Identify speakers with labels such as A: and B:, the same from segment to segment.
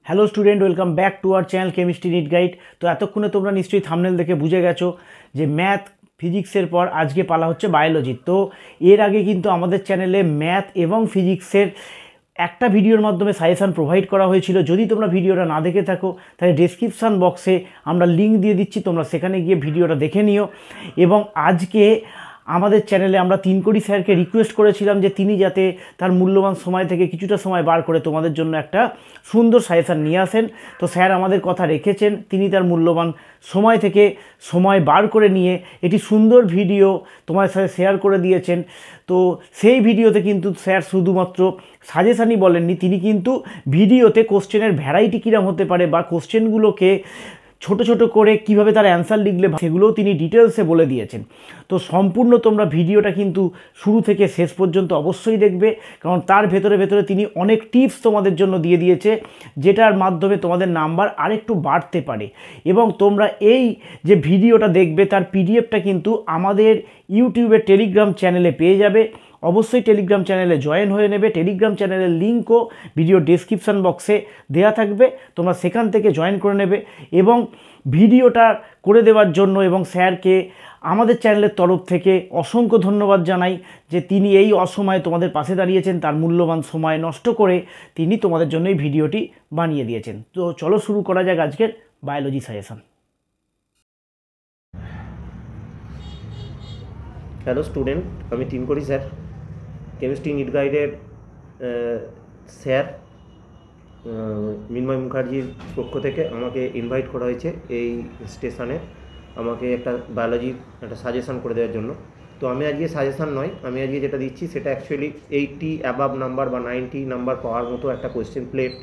A: Hello student, welcome back to our channel chemistry NEET guide. তো এতক্ষণে তোমরা নিশ্চয়ই থাম্বনেল দেখে বুঝে গেছো যে ম্যাথ ফিজিক্সের পর আজকে পালা হচ্ছে বায়োলজি। তো এর আগে কিন্তু আমাদের চ্যানেলে ম্যাথ এবং ফিজিক্সের একটা ভিডিওর মাধ্যমে সাজেশান প্রোভাইড করা হয়েছিল। যদি তোমরা ভিডিওটা না দেখে থাকো তাহলে ডেসক্রিপশান বক্সে আমরা লিঙ্ক দিয়ে দিচ্ছি, তোমরা সেখানে গিয়ে ভিডিওটা দেখে নিও। এবং আজকে আমাদের চ্যানেলে আমরা তিনকড়ি স্যারকে রিকোয়েস্ট করেছিলাম যে তিনি যাতে তার মূল্যবান সময় থেকে কিছুটা সময় বার করে তোমাদের জন্য একটা সুন্দর সাজেশান নিয়ে আসেন। তো স্যার আমাদের কথা রেখেছেন, তিনি তার মূল্যবান সময় থেকে সময় বার করে নিয়ে একটি সুন্দর ভিডিও তোমাদের সাথে শেয়ার করে দিয়েছেন। তো সেই ভিডিওতে কিন্তু স্যার শুধুমাত্র সাজেশানই বলেননি, তিনি কিন্তু ভিডিওতে কোশ্চেনের ভ্যারাইটি কীরকম হতে পারে বা কোশ্চেনগুলোকে ছোট ছোট করে কিভাবে তার অ্যান্সার লিখলে সেগুলোও তিনি ডিটেলসে বলে দিয়েছেন। তো সম্পূর্ণ তোমরা ভিডিওটা কিন্তু শুরু থেকে শেষ পর্যন্ত অবশ্যই দেখবে, কারণ তার ভেতরে তিনি অনেক টিপস তোমাদের জন্য দিয়ে দিয়েছে, যেটার মাধ্যমে তোমাদের নাম্বার আরেকটু বাড়তে পারে। এবং তোমরা এই যে ভিডিওটা দেখবে তার পিডিএফটা কিন্তু আমাদের ইউটিউবের টেলিগ্রাম চ্যানেলে পেয়ে যাবে। অবশ্যই টেলিগ্রাম চ্যানেলে জয়েন হয়ে নেবে। টেলিগ্রাম চ্যানেলের লিঙ্কও ভিডিও ডেসক্রিপশান বক্সে দেওয়া থাকবে, তোমরা সেখান থেকে জয়েন করে নেবে। এবং ভিডিওটা করে দেওয়ার জন্য এবং স্যারকে আমাদের চ্যানেলের তরফ থেকে অসংখ্য ধন্যবাদ জানাই যে তিনি এই অসময়ে তোমাদের পাশে দাঁড়িয়েছেন, তার মূল্যবান সময় নষ্ট করে তিনি তোমাদের জন্য এই ভিডিওটি বানিয়ে দিয়েছেন। তো চলো শুরু করা যাক আজকের বায়োলজি সাজেশন।
B: হ্যালো স্টুডেন্ট, আমি তিনকড়ি স্যার, কেমিস্ট্রি নিট গাইডের স্যার মিন্ময় মুখার্জির পক্ষ থেকে আমাকে ইনভাইট করা হয়েছে এই স্টেশনে আমাকে একটা বায়োলজির একটা সাজেশান করে দেওয়ার জন্য। তো আমি আজকে সাজেশান নয়, আমি আজকে যেটা দিচ্ছি সেটা অ্যাকচুয়ালি 80 অ্যাবাভ নাম্বার বা 90 নাম্বার পাওয়ার মতো একটা কোয়েশ্চেন প্লেট,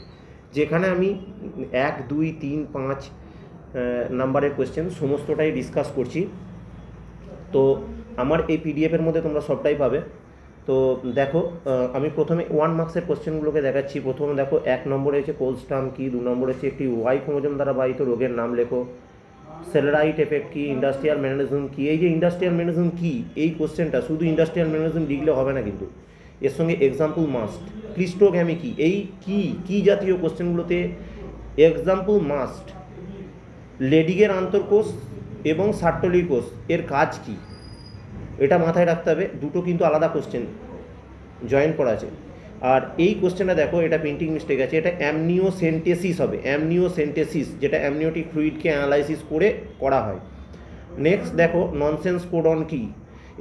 B: যেখানে আমি 1, 2, 3, 5 নাম্বারের কোয়েশ্চেন সমস্তটাই ডিসকাস করছি। তো আমার এই পিডিএফের মধ্যে তোমরা সবটাই পাবে। তো দেখো, আমি প্রথমে 1 মার্কসের কোশ্চেনগুলোকে দেখাচ্ছি। প্রথমে দেখো 1 নম্বরে হচ্ছে কোলস্টাম কী, 2 নম্বরে হচ্ছে একটি ওয়াই ক্রোমোজোম দ্বারা বাহিত রোগের নাম লেখো, সেলেরাইট এফেক্ট কী, ইন্ডাস্ট্রিয়াল ম্যানারিজম কী। এই যে ইন্ডাস্ট্রিয়াল ম্যানারিজম কী, এই কোশ্চেনটা শুধু ইন্ডাস্ট্রিয়াল ম্যানারিজম লিখলে হবে না, কিন্তু এর সঙ্গে এক্সাম্পল মাস্ট। ক্লিস্টোগ্যামি কী, এই কী জাতীয় কোশ্চেনগুলোতে এক্সাম্পল মাস্ট। লেডিগের আন্তর্কোষ এবং সার্টলি কোষ এর কাজ কী, এটা মাথায় রাখতে হবে। দুটো কিন্তু আলাদা কোশ্চেন জয়েন করা আছে। আর এই কোশ্চেনটা দেখো, এটা প্রিন্টিং মিস্টেক আছে, এটা অ্যামনিওসেন্টেসিস হবে, অ্যামনিওসেন্টেসিস, যেটা অ্যামনিওটিক ফ্লুইডকে অ্যানালাইসিস করে করা হয়। নেক্সট দেখো ননসেন্স কোডন কী।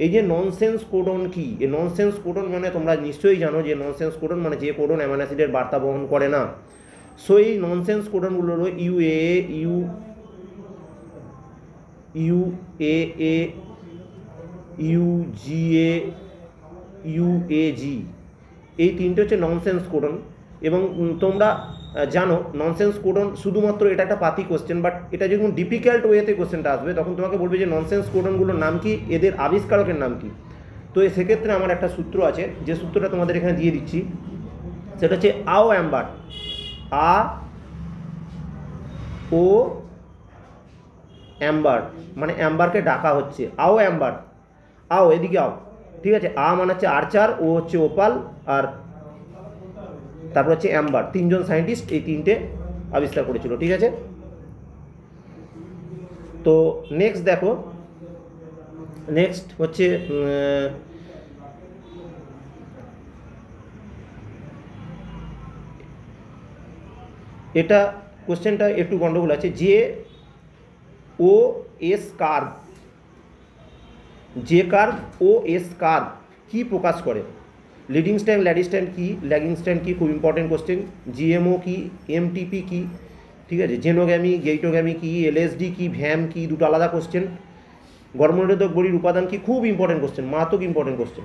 B: এই যে ননসেন্স কোডন কী, এই ননসেন্স কোডন মানে তোমরা নিশ্চয়ই জানো যে ননসেন্স কোডন মানে যে কোডন অ্যামাইনো অ্যাসিডের বার্তা বহন করে না। সো এই ননসেন্স কোডনগুলো হলো UAA, UAA, UGA, UAG, এই তিনটে হচ্ছে ননসেন্স কোডন। এবং তোমরা জানো ননসেন্স কোডন শুধুমাত্র এটা একটা পাতি কোশ্চেন, বাট এটা যখন ডিফিকাল্ট ওয়েতে কোশ্চেনটা আসবে তখন তোমাকে বলবে যে ননসেন্স কোডনগুলোর নাম কি, এদের আবিষ্কারকের নাম কি। তো সেক্ষেত্রে আমার একটা সূত্র আছে, যে সূত্রটা তোমাদের এখানে দিয়ে দিচ্ছি, সেটা হচ্ছে আও অ্যাম্বার, ও অ্যাম্বার, মানে অ্যাম্বারকে ডাকা হচ্ছে, আও অ্যাম্বার, আও এদিকে আও, ঠিক আছে। মানে হচ্ছে আর্চার, ও হচ্ছে ওপাল, আর তারপর হচ্ছে অ্যাম্বার। 3 জন সায়েন্টিস্ট এই তিনটে আবিষ্কার করেছিল, ঠিক আছে। তো নেক্সট দেখো, নেক্সট হচ্ছে এটা কোশ্চেনটা একটু গন্ডগোল আছে। যে ও এস কার্ভ, যে কার্ভ ও এস কার্ভ কী প্রকাশ করে? লিডিং স্ট্যান্ড, ল্যাডিং স্ট্যান্ড কী, ল্যাগিং স্ট্যান্ড কী, খুব ইম্পর্টেন্ট কোশ্চেন। জিএমও কী, এমটিপি কী, ঠিক আছে। জেনোগ্যামি, গেইটোগ্যামি কী, এলএসডি কী, ভ্যাম কী, দুটো আলাদা কোশ্চেন। গর্ভনিরোধক বলির উপাদান কী, খুব ইম্পর্টেন্ট কোশ্চেন, মারাত্মক ইম্পর্টেন্ট কোশ্চেন।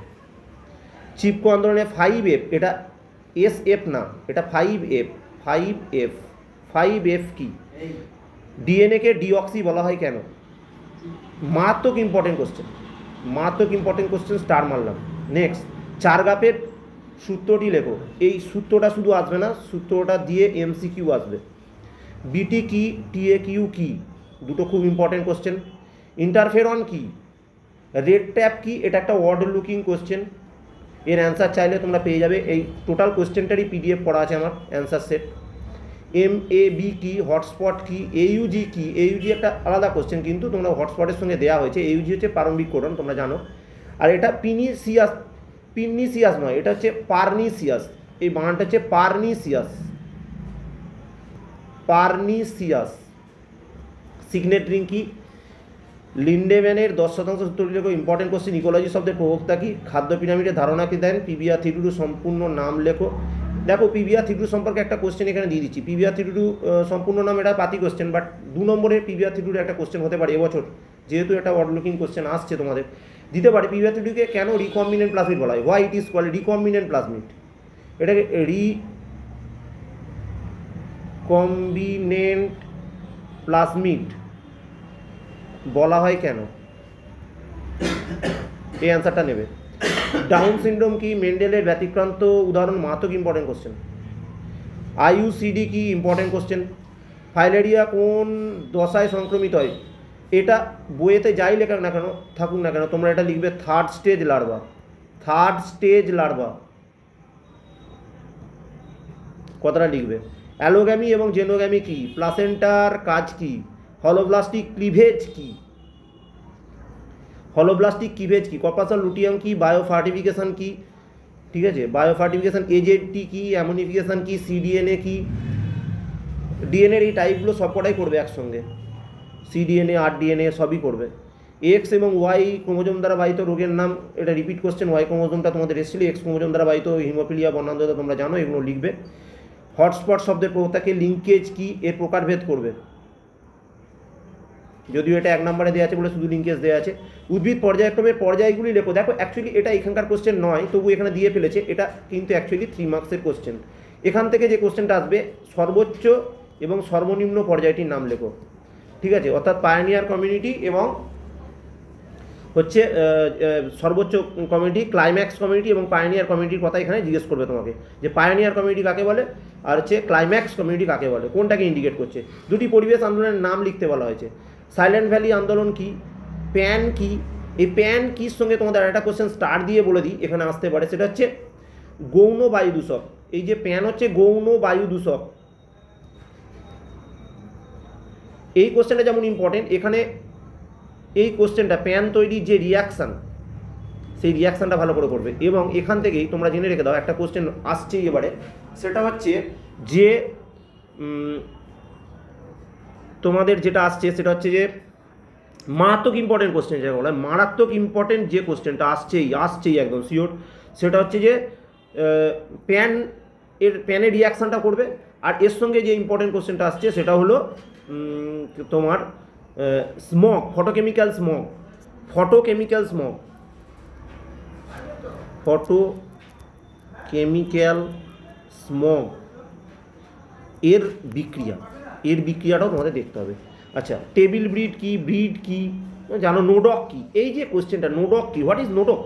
B: চিপকো আন্দোলনে 5F, এটা SF না, এটা 5F, 5F কী? ডিএনএকে ডিঅক্সি বলা হয় কেন? মারাত্মক ইম্পর্টেন্ট কোশ্চেন, মারাত্মক ইম্পর্টেন্ট কোশ্চেন, স্টার মারলাম। নেক্সট, চারগাপের সূত্রটি লেখো। এই সূত্রটা শুধু আসবে না, সূত্রটা দিয়ে MCQ আসবে। বিটি কি, TAQ কি, দুটো খুব ইম্পর্টেন্ট কোশ্চেন। ইন্টারফেরন কি, রেড ট্যাপ কি, এটা একটা ওয়ার্ড লুকিং কোশ্চেন, এর অ্যান্সার চাইলে তোমরা পেয়ে যাবে। এই টোটাল কোশ্চেনটারই PDF করা আছে আমার অ্যান্সার সেট। MAB কি, হটস্পট কি, AUG কি। AUG একটা আলাদা কোশ্চেন, কিন্তু তোমরা হটস্পটের সঙ্গে দেওয়া হয়েছে। AUG হচ্ছে প্রারম্ভিক কোডন, তোমরা জানো। আর এটা পিনিসিয়াস নয়, এটা হচ্ছে পার্নিসিয়াস। এই বানানটা হচ্ছে পার্নিসিয়াস। সিগনেট রিং কি, লিন্ডেম্যানের 10% সূত্রটি লেখো। ইম্পর্টেন্ট কোশ্চেন, ইকোলজি শব্দের প্রবক্তা কি, খাদ্য পিরামিডের ধারণা কি দেন, PBR 322 সম্পূর্ণ নাম লেখো। দেখো PBR 322 সম্পর্কে একটা কোশ্চেন এখানে দিয়ে দিচ্ছি। PBR 322 সম্পূর্ণ নাম, এটা পাতি কোশ্চেন, বাট 2 নম্বরে PBR 322 একটা কোশ্চেন হতে পারে এবছর, যেহেতু একটা ওয়ার্ড লুকিং কোশ্চেন আসছে তোমাদের, দিতে পারে। PBR 322 কে কেন রিকম্বিনেন্ট প্লাজমিড বলা হয়, why it is called recombinant plasmid. এটাকে রিকম্বিনেন্ট প্লাজমিড বলা হয় কেন, এই অ্যান্সারটা নেবে। ডাউন সিনড্রোম কি, মেন্ডেলের ব্যতিক্রান্ত উদাহরণ, মারাত্মক ইম্পর্টেন্ট কোশ্চেন। IUCD কি, ইম্পর্টেন্ট কোশ্চেন। ফাইলেরিয়া কোন দশায় সংক্রমিত হয়, এটা বইয়েতে যাই লেখা না কেন থাকুক না কেন, তোমরা এটা লিখবে থার্ড স্টেজ লার্ভা, কথাটা লিখবে। অ্যালোগ্যামি এবং জেনোগ্যামি কি, প্লাসেন্টার কাজ কি, হলোব্লাস্টিক ক্লিভেজ কি, কর্পাসাল লুটিয়াম কি, বায়োফার্টিফিকেশন কি, ঠিক আছে, বায়োফার্টিফিকেশন। AZT কি, অ্যামোনিফিকেশন কি, cDNA কি। ডিএনএর এই টাইপগুলো সবকটাই করবে একসঙ্গে, cDNA rDNA সবই করবে। X এবং Y ক্রোমোজোম দ্বারা বাহিত রোগের নাম, এটা রিপিট কোশ্চেন। Y ক্রোমোজোমটা তোমাদের এসেছিল, X ক্রোমোজোম দ্বারা বাহিত হিমোফিলিয়া বর্ণান্ধতা তোমরা জানো, এগুলো লিখবে। হটস্পট শব্দের প্রবক্তাকে, লিঙ্কেজ কি, এর প্রকারভেদ করবে, যদিও এটা 1 নম্বরে দেওয়া আছে বলে শুধু লিঙ্কেজ দেওয়া আছে। উদ্ভিদ পর্যায়ক্রমের পর্যায়গুলি লেখো। দেখো অ্যাকচুয়ালি এটা এখানকার কোশ্চেন নয়, তবু এখানে দিয়ে ফেলেছে, এটা কিন্তু অ্যাকচুয়ালি 3 মার্কসের কোশ্চেন। এখান থেকে যে কোশ্চেনটা আসবে, সর্বোচ্চ এবং সর্বনিম্ন পর্যায়টির নাম লেখো, ঠিক আছে, অর্থাৎ পায়োনিয়ার কমিউনিটি এবং হচ্ছে সর্বোচ্চ কমিউনিটি, ক্লাইম্যাক্স কমিউনিটি এবং পায়োনিয়ার কমিউনিটির কথা এখানে জিজ্ঞেস করবে তোমাকে, যে পায়োনিয়ার কমিউনিটি কাকে বলে আর হচ্ছে ক্লাইম্যাক্স কমিউনিটি কাকে বলে, কোনটাকে ইন্ডিকেট করছে। দুটি পরিবেশ আন্দোলনের নাম লিখতে বলা হয়েছে। সাইলেন্ট ভ্যালি আন্দোলন কি, প্যান কি। এই প্যান কির সঙ্গে তোমাদের একটা কোশ্চেন স্টার দিয়ে বলে দিই, এখানে আসতে পারে, সেটা হচ্ছে গৌণ বায়ু দূষক। এই যে প্যান হচ্ছে গৌণ বায়ু দূষক, এই কোশ্চেনটা যেমন ইম্পর্টেন্ট, এখানে এই কোশ্চেনটা প্যান তৈরির যে রিয়াকশান, সেই রিয়াকশানটা ভালো করে করবে। এবং এখান থেকেই তোমরা জেনে রেখে দাও, একটা কোশ্চেন আসছে এবারে, সেটা হচ্ছে যে তোমাদের যেটা আসছে সেটা হচ্ছে যে মারাত্মক ইম্পর্টেন্ট কোশ্চেন, যেটা বলা হয় মারাত্মক ইম্পর্টেন্ট যে কোশ্চেনটা আসছেই একদম শিওর, সেটা হচ্ছে যে প্যানের রিয়াকশানটা করবে। আর এর সঙ্গে যে ইম্পর্টেন্ট কোশ্চেনটা আসছে সেটা হলো তোমার স্মগ, ফটোকেমিক্যাল স্মগ এর বিক্রিয়াটাও তোমাদের দেখতে হবে। আচ্ছা, টেবিল ব্রিড কি, জানো নোডক কি। এই যে কোশ্চেনটা নোডক কি, হোয়াট ইজ নোডক,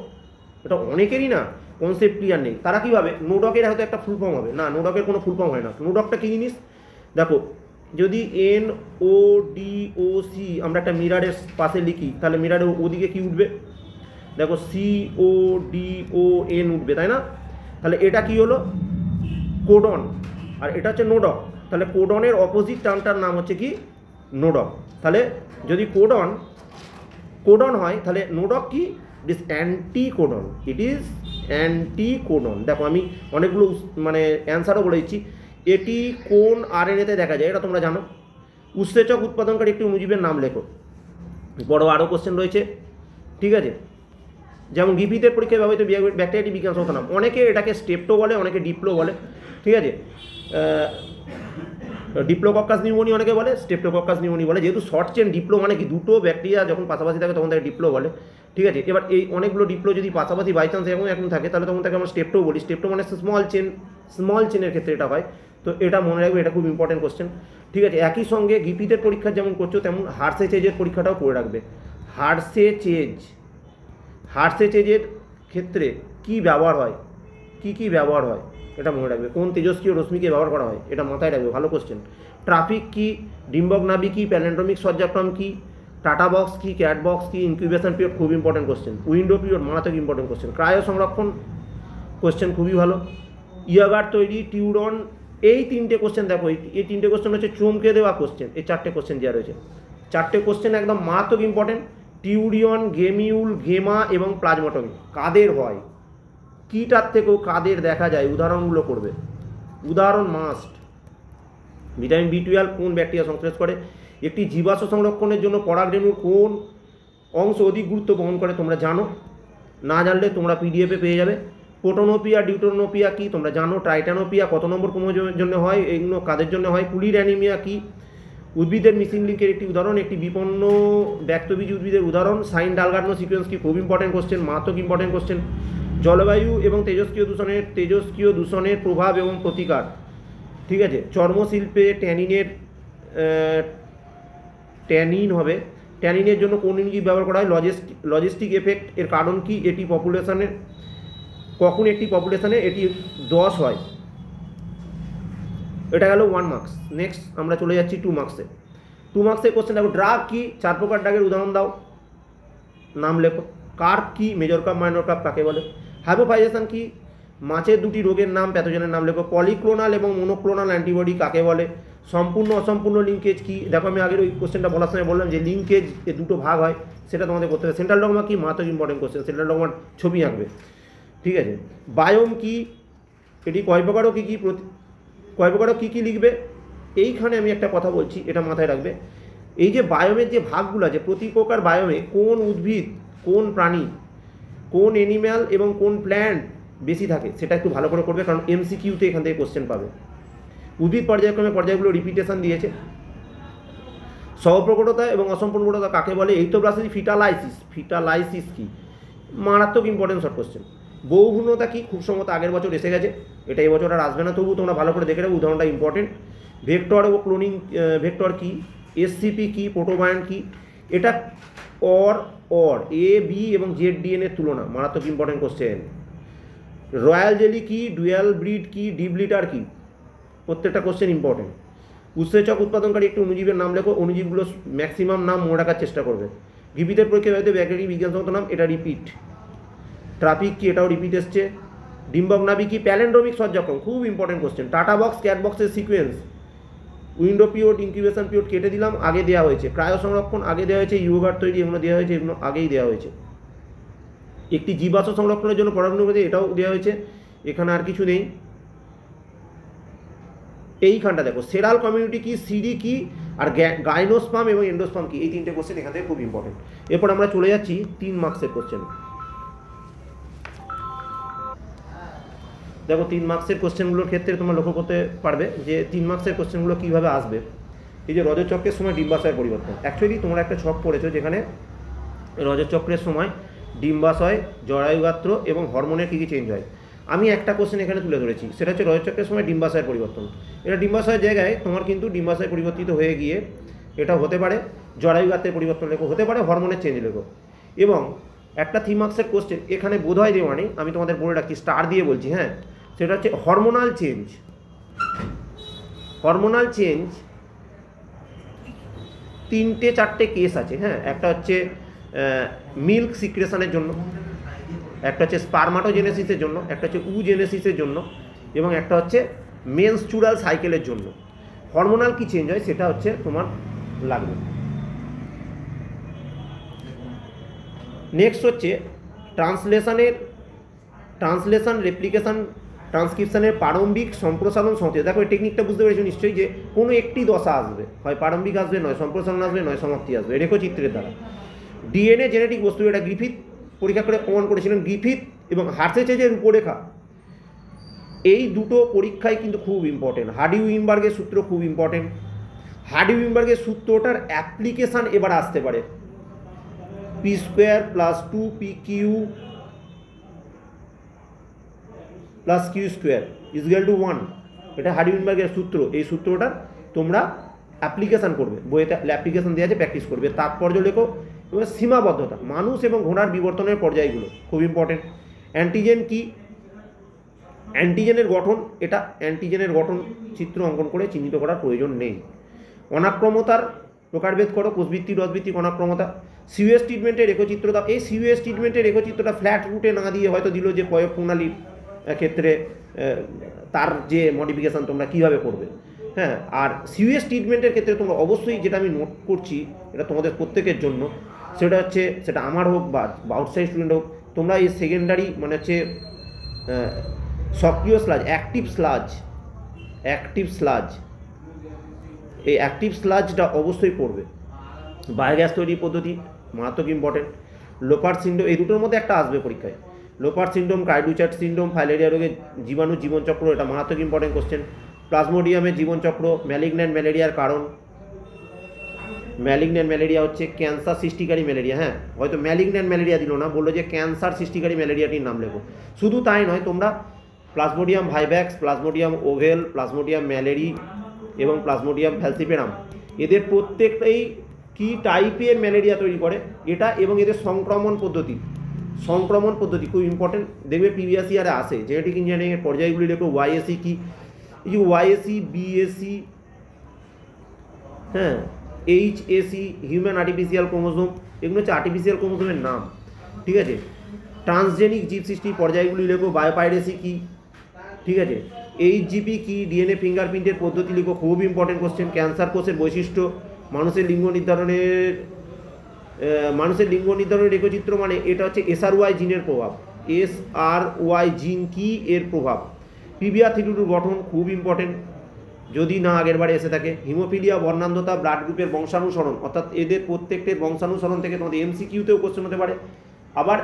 B: এটা অনেকেরই না কনসেপ্ট ক্লিয়ার নেই। তারা কী ভাবে নোডকের হয়তো একটা ফুল ফর্ম হবে, না, নোডকের কোনো ফুল ফর্ম হয় না। নোডকটা কী জিনিস দেখো, যদি NODOC আমরা একটা মিরারের পাশে লিখি, তাহলে মিরারের ওদিকে কি উঠবে, দেখো CODON উঠবে, তাই না। তাহলে এটা কি হলো কোডন, আর এটা হচ্ছে নোডক। তাহলে কোডনের অপোজিট টার্মটার নাম হচ্ছে কি নোডক। তাহলে যদি কোডন হয়, তাহলে নোডক কি, ইট ইজ অ্যান্টিকোডন। দেখো আমি অনেকগুলো মানে অ্যান্সারও বলে দিচ্ছি। এটি কোন RNA-তে দেখা যায়, এটা তোমরা জানো। উৎসেচক উৎপাদনকারী একটি অণুজীবের নাম লেখো। বড় আরও কোশ্চেন রয়েছে, ঠিক আছে, যেমন গিফিথের পরীক্ষায় ব্যবহৃত ব্যাকটেরিয়াটি বিজ্ঞান সংস্থা নাম। অনেকে এটাকে স্টেপটো বলে, অনেকে ডিপ্লো বলে, ঠিক আছে। ডিপ্লোকক্কাস নিউমোনি অনেকে বলে, স্টেপটোকক্কাস নিউমোনি বলে। যেহেতু শর্ট চেন ডিপ্লো মানে কি, দুটো ব্যাকটেরিয়া যখন পাশাপাশি থাকে তখন তাকে ডিপ্লো বলে, ঠিক আছে। এবার এই অনেকগুলো ডিপ্লো যদি পাশাপাশি বাই চান্স এখন থাকে, তাহলে তখন তাকে আমরা স্টেপটো বলি। স্টেপটো মানে স্মল চেনের ক্ষেত্রে এটা হয়। তো এটা মনে রাখবে, এটা খুব ইম্পর্টেন্ট কোশ্চেন, ঠিক আছে। একই সঙ্গে গিফিথের পরীক্ষা যেমন করছো, তেমন হার্সেচেজের পরীক্ষাটাও করে রাখবে। হার্সেচেজের ক্ষেত্রে কি ব্যবহার হয়, কি ব্যবহার হয়, এটা মনে রাখবে। কোন তেজস্ক্রিয় রশ্মিকে ব্যবহার করা হয়, এটা মাথায় রাখবে, ভালো কোশ্চেন। ট্রাফিক কি, ডিম্বক নাভি কি, প্যালেন্ড্রোমিক সজ্জাক্রম কি, টাটা বক্স কি, ক্যাট বক্স কি, ইনকিউবেশন পিরিয়ড খুব ইম্পর্টেন্ট কোশ্চেন। উইন্ডো পিরিয়ড মারাত্মক ইম্পর্টেন্ট কোশ্চেন। ক্রায়ো সংরক্ষণ কোশ্চেন খুবই ভালো। ইয়াগার তৈরি, টিউরন এই তিনটে কোশ্চেন দেখো, এই তিনটে কোশ্চেন হচ্ছে চমকে দেওয়া কোশ্চেন। এই চারটে কোশ্চেন দেওয়া রয়েছে, চারটে কোশ্চেন একদম মারাত্মক ইম্পর্টেন্ট। টিউরিয়ন, গেমিউল, গেমা এবং প্লাজমোটমি কাদের হয়, কীটার থেকেও কাদের দেখা যায়, উদাহরণগুলো করবে। উদাহরণ মাস্ট। ভিটামিন B12 কোন ব্যাকটেরিয়া সংশ্লেষ করে, একটি জীবাশ্ম সংরক্ষণের জন্য পরাগরেণুর কোন অংশ অধিক গুরুত্ব বহন করে তোমরা জানো, না জানলে তোমরা পিডিএফে পেয়ে যাবে। প্রোটোনোপিয়া, ডিউটোনোপিয়া কি তোমরা জানো, ট্রাইটানোপিয়া কত নম্বর ক্রোমোজোমের জন্য হয়, এগুলো কাদের জন্য হয়, কুলির অ্যানিমিয়া কি উদ্ভিদের মিসিং লিঙ্কের একটি উদাহরণ, একটি বিপন্ন ব্যক্তবীজ উদ্ভিদের উদাহরণ, সাইন ডালগার্নো সিকোয়েন্স কি, খুব ইম্পর্টেন্ট কোশ্চেন, মারাত্মক ইম্পর্টেন্ট কোশ্চেন। জলবায়ু এবং তেজস্ক্রিয় দূষণের প্রভাব এবং প্রতিকার, ঠিক আছে। চর্মশিল্পে ট্যানিন হবে, ট্যানিনের জন্য কোন ইঞ্জিন ব্যবহার করা হয়, লজিস্টিক এফেক্ট এর কারণ কি, এটি পপুলেশনের কখন একটি পপুলেশনে এটি 10 হয়। এটা গেল 1 মার্কস। নেক্সট আমরা চলে যাচ্ছি 2 মার্কসে। 2 মার্কসের কোশ্চেন দেখো, ড্রাগ কি, 4 প্রকার ড্রাগের উদাহরণ দাও, নাম লেখো। কার্প কি, মেজর কার্প মাইনর কার্প কাকে বলে। হাইপোপাইজেশন কি, মাছের দুটি রোগের নাম, প্যাথোজেনের নাম লেখো। পলিক্লোনাল এবং মোনোক্লোনাল অ্যান্টিবডি কাকে বলে। সম্পূর্ণ অসম্পূর্ণ লিঙ্কেজ কি, দেখো আমি আগের ওই কোশ্চেনটা বলার সময় বললাম যে লিঙ্কেজ এ দুটো ভাগ হয়, সেটা তোমাদের করতে হবে। সেন্ট্রাল ডগমা কি, মারাত্মক ইম্পর্টেন্ট কোশ্চেন, সেন্ট্রাল ডগমার ছবি আঁকবে, ঠিক আছে। বায়োম কি, এটি কয় প্রকারও কী কী কয় প্রকারও কী কী লিখবে। এইখানে আমি একটা কথা বলছি, এটা মাথায় রাখবে, এই যে বায়োমের যে ভাগগুলো আছে, প্রতি প্রকার বায়োমে কোন উদ্ভিদ, কোন প্রাণী, কোন অ্যানিম্যাল এবং কোন প্ল্যান্ট বেশি থাকে, সেটা একটু ভালো করে করবে, কারণ MCQতে এখান থেকে কোশ্চেন পাবে। উদ্ভিদ পর্যায়ক্রমে পর্যায়গুলো রিপিটেশন দিয়েছে। সহপ্রকটতা এবং অসম্পূর্ণতা কাকে বলে। এইথোপ্লাস্টিক ফিটালাইসিস কি, মারাত্মক ইম্পর্টেন্ট শর্ট কোশ্চেন। বহুগুণতা কি, খুব সম্ভবত আগের বছর এসে গেছে, এটা এই বছর আর আসবে না, তবু তোমরা ভালো করে দেখে নেবে, উদাহরণটা ইম্পর্টেন্ট। ভেক্টর ও ক্লোনিং ভেক্টর কি, SCP কি, প্রোটোবায়ন কি, এটা অর A, B এবং ZDN এর তুলনা, মারাত্মক ইম্পর্টেন্ট কোশ্চেন। রয়্যাল জেলি কি, ডুয়াল ব্রিড কি, ডিপ লিটার কি, প্রত্যেকটা কোশ্চেন ইম্পর্টেন্ট। উৎসেচক উৎপাদনকারী একটি অণুজীবের নাম লেখো, অণুজীবগুলো ম্যাক্সিমাম নাম মনে রাখার চেষ্টা করবে। গ্রিফিথের পরীক্ষা ব্যাকটেরিয়া বিজ্ঞানসম্মত নাম, এটা রিপিট। ট্রাফিক কি, এটাও রিপিট এসছে। ডিম্বক নাভি কি, প্যালেন্ড্রোমিক সজ্জাক্রম, খুব important question. Tata box, CAAT বক্সের sequence, window period, incubation period কেটে দিলাম, আগে দেওয়া হয়েছে। ক্রায়ো সংরক্ষণ আগে দেওয়া হয়েছে, ইউগার তৈরি এগুলো দেওয়া হয়েছে, এগুলো আগেই দেওয়া হয়েছে। একটি জীবাশ্ম সংরক্ষণের জন্য পরাগরেণু, এটাও দেওয়া হয়েছে, এখানে আর কিছু নেই। এইখানটা দেখো, সেরাল কমিউনিটি কি, সিডি কি, আর গাইনোস্পাম এবং এন্ডোস্পাম কি, এই তিনটে কোশ্চেন এখান থেকে খুব ইম্পর্টেন্ট। এরপর আমরা চলে যাচ্ছি 3 মার্কসের কোশ্চেন। দেখো 3 মার্কসের কোশ্চেনগুলোর ক্ষেত্রে তোমরা লক্ষ্য করতে পারবে যে 3 মার্কসের কোশ্চেনগুলো কীভাবে আসবে। এই যে রজতচক্রের সময় ডিম্বাশয়ের পরিবর্তন, অ্যাকচুয়ালি তোমরা একটা ছক পড়েছো যেখানে রজতচক্রের সময় ডিম্বাশয়, জরায়ুগাত্র এবং হরমোনের কী কী চেঞ্জ হয়। আমি একটা কোশ্চেন এখানে তুলে ধরেছি, সেটা হচ্ছে রজতচক্রের সময় ডিম্বাশয়ের পরিবর্তন। এটা ডিম্বাশয়ের জায়গায় তোমার কিন্তু ডিম্বাশয় পরিবর্তিত হয়ে গিয়ে এটা হতে পারে জরায়ুগাত্রের পরিবর্তন লেখো, হতে পারে হরমোনের চেঞ্জ লেখো। এবং একটা 3 মার্কসের কোশ্চেন এখানে বোধহয় দেওয়া নেই, আমি তোমাদের বলে রাখছি, স্টার দিয়ে বলছি, হ্যাঁ, সেটা হচ্ছে হরমোনাল চেঞ্জ। হরমোনাল চেঞ্জ 3-4টে কেস আছে, হ্যাঁ। একটা হচ্ছে মিল্ক সিক্রেশনের জন্য, একটা হচ্ছে স্পারমাটোজেনেসিসের জন্য, একটা হচ্ছে উজেনেসিসের জন্য, এবং একটা হচ্ছে মেনস্ট্রুরাল সাইকেলের জন্য। হরমোনাল কি চেঞ্জ হয় সেটা হচ্ছে তোমার লাগবে। নেক্সট হচ্ছে ট্রান্সলেশন, রেপ্লিকেশন, ট্রান্সক্রিপশনের প্রারম্ভিক সম্প্রসারণ সমাপ্তি। দেখো এই টেকনিকটা বুঝতে পেরেছো নিশ্চয়ই, যে কোনো একটি দশা আসবে, হয় প্রারম্ভিক আসবে, নয় সম্প্রসারণ আসবে, নয় সমাপ্তি আসবে, রেখচিত্রের দ্বারা। ডিএনএ জেনেটিক বস্তু, এটা গ্রিফিথ পরীক্ষা করে প্রমাণ করেছিলেন। গ্রিফিথ এবং হার্সেচেজের রূপরেখা, এই দুটো পরীক্ষায় কিন্তু খুব ইম্পর্টেন্ট। হার্ডি-উইনবার্গের সূত্র খুব ইম্পর্টেন্ট। হার্ডি-উইনবার্গের সূত্রটার অ্যাপ্লিকেশান এবার আসতে পারে। p² + 2pq + q² = 1, এটা হার্ডি-উইনবার্গের সূত্র। এই সূত্রটার তোমরা অ্যাপ্লিকেশান করবে, বইতে অ্যাপ্লিকেশান দেওয়া আছে, প্র্যাকটিস করবে। তাৎপর্য লেখো এবং সীমাবদ্ধতা, মানুষ এবং ঘোড়ার বিবর্তনের পর্যায়গুলো খুব ইম্পর্টেন্ট। অ্যান্টিজেন কি, অ্যান্টিজেনের গঠন, এটা অ্যান্টিজেনের গঠন চিত্র অঙ্কন করে চিহ্নিত করার প্রয়োজন নেই। অনাক্রমতার প্রকারভেদ করো, কোষভিত্তিক, রসভিত্তিক অনাক্রমতা। সিউএস ট্রিটমেন্টের রেখচিত্র দাও। এই সিউএস ট্রিটমেন্টের রেখচিত্রটা ফ্ল্যাট রুটে না দিয়ে হয়তো দিল যে প্রয়োগ প্রণালী, ক্ষেত্রে তার যে মডিফিকেশান তোমরা কীভাবে করবে। হ্যাঁ, আর সিউএস ট্রিটমেন্টের ক্ষেত্রে তোমরা অবশ্যই, যেটা আমি নোট করছি এটা তোমাদের প্রত্যেকের জন্য, সেটা আমার হোক বা আউটসাইড স্টুডেন্ট হোক, তোমরা এই সেকেন্ডারি মানে হচ্ছে সক্রিয় স্লাজ, অ্যাক্টিভ স্লাজ, এই অ্যাক্টিভ স্লাজটা অবশ্যই পড়বে। বায়োগ্যাস তৈরির পদ্ধতি মারাত্মক ইম্পর্টেন্ট। লোপার সিন্ড্রোম, এই দুটোর মধ্যে একটা আসবে পরীক্ষায়। লোপার সিন্ড্রোম, কাইডুচার্ট সিন্ড্রোম, ফাইলেরিয়া রোগের জীবাণু জীবনচক্র, এটা মারাত্মক ইম্পর্টেন্ট কোশ্চেন। প্লাজমোডিয়ামের জীবনচক্র, ম্যালিগন্যান্ট ম্যালেরিয়ার কারণ। ম্যালিগন্যান্ট ম্যালেরিয়া হচ্ছে ক্যান্সার সৃষ্টিকারী ম্যালেরিয়া। হ্যাঁ, হয়তো ম্যালিগন্যান্ট ম্যালেরিয়া দিল না, বললো যে ক্যান্সার সৃষ্টিকারী ম্যালেরিয়াটির নাম লেখো। শুধু তাই নয়, তোমরা plasmodium vivax, plasmodium oval, plasmodium ম্যালেরি এবং প্লাজমোডিয়াম ফ্যালসিপেরাম, এদের প্রত্যেকটাই কী টাইপের ম্যালেরিয়া তৈরি করে এটা, এবং এদের সংক্রমণ পদ্ধতি খুব ইম্পর্টেন্ট। দেখবে প্রিভিয়াস ইয়ারে আসে জেনেটিক ইঞ্জিনিয়ারিংয়ের পর্যায়গুলি লেখো। ওয়াইএসি কি, এই যে ওয়াইএসি, বিএসি, হ্যাঁ, এইচএসি, হিউম্যান আর্টিফিশিয়াল ক্রোমোজোম, এগুলো হচ্ছে আর্টিফিশিয়াল ক্রোমোজোমের নাম, ঠিক আছে। ট্রান্সজেনিক জীব সৃষ্টির পর্যায়গুলি লেখো। বায়োপাইরেসি কি, ঠিক আছে। এইচজিপি কি, ডিএনএ ফিঙ্গারপ্রিন্টের পদ্ধতি লিখো, খুব ইম্পর্টেন্ট কোশ্চেন। ক্যান্সার কোষের বৈশিষ্ট্য, মানুষের লিঙ্গ নির্ধারণের রেখচিত্র, মানে এটা হচ্ছে SRY জিনের প্রভাব। SRY জিন কি, এর প্রভাব। PBR32 গঠন খুব ইম্পর্টেন্ট, যদি না আগের বারে এসে থাকে। হিমোফিলিয়া, বর্ণান্ধতা, ব্লাড গ্রুপের বংশানুসরণ, অর্থাৎ এদের প্রত্যেকটির বংশানুসরণ থেকে তোমাদের MCQতেও কোশ্চেন হতে পারে, আবার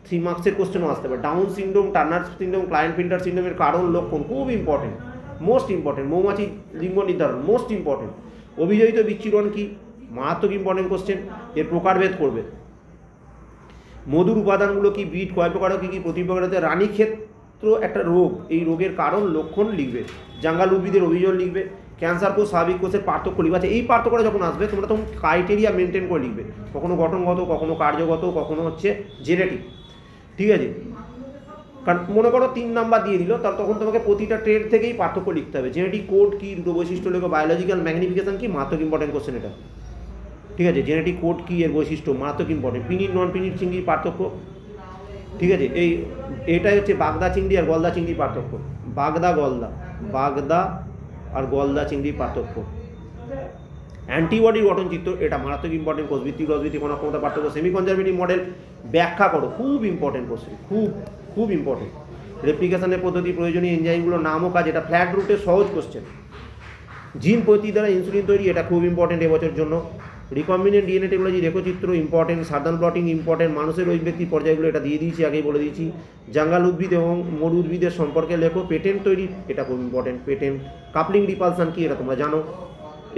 B: 3 মার্কসের কোশ্চেনও আসতে পারে। Down syndrome, Turner syndrome, Klinefelter সিনড্রোমের কারণ, লক্ষণ, খুব ইম্পর্টেন্ট, মোস্ট ইম্পর্টেন্ট। মৌমাছি লিঙ্গ নির্ধারণ, মোস্ট ইম্পর্টেন্ট। অভিযোজিত বিচ্ছিরণ কি, মারাত্মক ইম্পর্টেন্ট কোশ্চেন, এর প্রকারভেদ করবে। মধুর উপাদানগুলো কি, বিট কয় প্রকার, কী কী প্রতিপ্রকারতে। রানীক্ষেত্র একটা রোগ, এই রোগের কারণ, লক্ষণ লিখবে। জাঙ্গাল উদ্ভিদের অভিযোগ লিখবে। ক্যান্সার কোষ, স্বাভাবিক কোষের পার্থক্য লিখবে। আচ্ছা, এই পার্থক্যটা যখন আসবে তোমরা তখন ক্রাইটেরিয়া মেনটেন করে লিখবে, কখনো গঠনগত, কখনো কার্যগত, কখনো হচ্ছে জেনেটিক, ঠিক আছে। কারণ মনে করো 3 নাম্বার দিয়ে দিল, তার তখন তোমাকে প্রতিটা ট্রেড থেকেই পার্থক্য লিখতে হবে। জেনেটিক কোড কি, দুটো বৈশিষ্ট্য লেখো। বায়োলজিক্যাল ম্যাগনিফিকেশন কি, মারাত্মক ইম্পর্টেন্ট কোশ্চেন এটা, ঠিক আছে। জেনেটিক কোড কি, এর বৈশিষ্ট্য, মারাত্মক ইম্পর্টেন্ট। পিনিট নন পিনিট চিংড়ির পার্থক্য, ঠিক আছে। এটাই হচ্ছে বাগদা চিংড়ি আর গলদা চিংড়ির পার্থক্য। বাগদা আর গলদা চিংড়ির পার্থক্য। অ্যান্টিবডির গঠনচিত্র, এটা মারাত্মক ইম্পর্টেন্ট। কোষভিত্তিক রসভিত্তিক ক্ষমতা পার্থক্য। সেমি কনজারভেটিভ মডেল ব্যাখ্যা করো, খুব ইম্পর্টেন্ট কোশ্চেন, খুব ইম্পর্টেন্ট। রেপ্লিকেশনের পদ্ধতি, প্রয়োজনীয় এনজাইমগুলোর নাম ও কাজ, এটা ফ্ল্যাট রুটের সহজ কোশ্চেন। জিন পদ্ধতি দ্বারা ইনসুলিন তৈরি, এটা খুব ইম্পর্টেন্ট এবছর জন্য। রিকম্বিনেন্ট ডিএনএ টেকনোলজি, রেখচিত্র ইম্পর্টেন্ট। সাধারণ প্লটিং ইম্পর্টেন্ট। মানুষের ওই ব্যক্তির পর্যায়গুলো, এটা দিয়ে দিয়েছি, আগেই বলে দিয়েছি। জাঙ্গাল উদ্ভিদ এবং মরু উদ্ভিদের সম্পর্কে লেখো। পেটেন্ট তৈরি, এটা খুব ইম্পর্টেন্ট। পেটেন্ট। কাপলিং রিপালসান কি, এটা তোমরা জানো।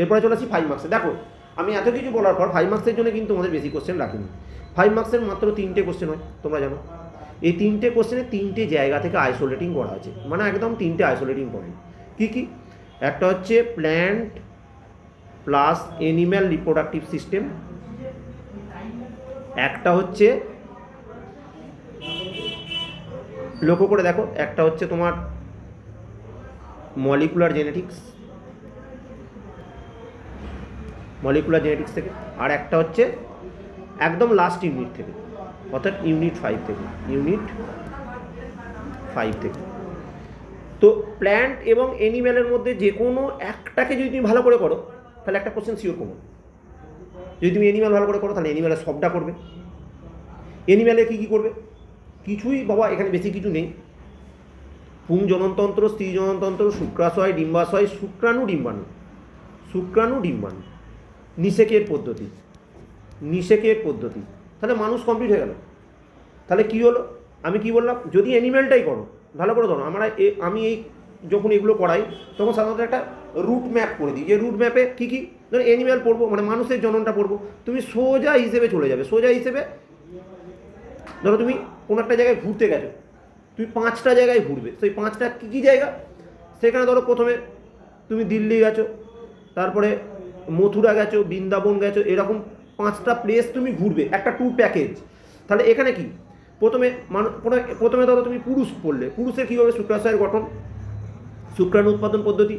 B: এরপরে চলে আসি 5 মার্কসে। দেখো, আমি এত কিছু বলার পর 5 মার্কসের জন্য কিন্তু তোমাদের বেশি কোশ্চেন রাখিনি। 5 মার্কসের মাত্র 3টে কোশ্চেন হয়, তোমরা জানো। এই 3টে কোশ্চেনে 3টে জায়গা থেকে আইসোলেটিং করা আছে, মানে একদম 3টে আইসোলেটিং পয়েন্ট। কী? একটা হচ্ছে plant plus animal reproductive system, একটা হচ্ছে, লক্ষ্য করে দেখো, একটা হচ্ছে তোমার মলিকুলার জেনেটিক্স থেকে, আর একটা হচ্ছে একদম লাস্ট ইউনিট থেকে, অর্থাৎ ইউনিট 5 থেকে। তো প্ল্যান্ট এবং অ্যানিম্যালের মধ্যে যে কোনো একটাকে যদি তুমি ভালো করে করো তাহলে একটা কোশ্চেন শিওর করবো। যদি তুমি অ্যানিম্যাল ভালো করে করো তাহলে অ্যানিম্যালের সবটা করবে। অ্যানিম্যালে কী করবে? কিছুই বাবা, এখানে বেশি কিছু নেই। পুং জননতন্ত্র, স্ত্রী জননতন্ত্র, শুক্রাশয়, ডিম্বাশয়, শুক্রাণু ডিম্বাণু, নিষেকের পদ্ধতি, তাহলে মানুষ কমপ্লিট হয়ে গেল। তাহলে কি হলো, আমি কি বললাম, যদি অ্যানিম্যালটাই করো ভালো করে ধরো, আমি এই যখন এগুলো করাই তখন সাধারণত একটা রুট ম্যাপ করে দিই, যে রুট ম্যাপে কী ধরো অ্যানিম্যাল পড়বো, মানে মানুষের জননটা পড়বো, তুমি সোজা হিসেবে চলে যাবে। সোজা হিসেবে ধরো তুমি কোনো একটা জায়গায় ঘুরতে গেছো, তুমি 5টা জায়গায় ঘুরবে, সেই 5টা কী জায়গা, সেখানে ধরো প্রথমে তুমি দিল্লি গেছো, তারপরে মথুরা গেছো, বৃন্দাবন গেছো, এরকম 5টা প্লেস তুমি ঘুরবে, একটা ট্যুর প্যাকেজ। তাহলে এখানে কি প্রথমে ধরো তুমি পুরুষ পড়লে, পুরুষের কী হবে, শুক্রাশয়ের গঠন, শুক্রাণু উৎপাদন পদ্ধতি।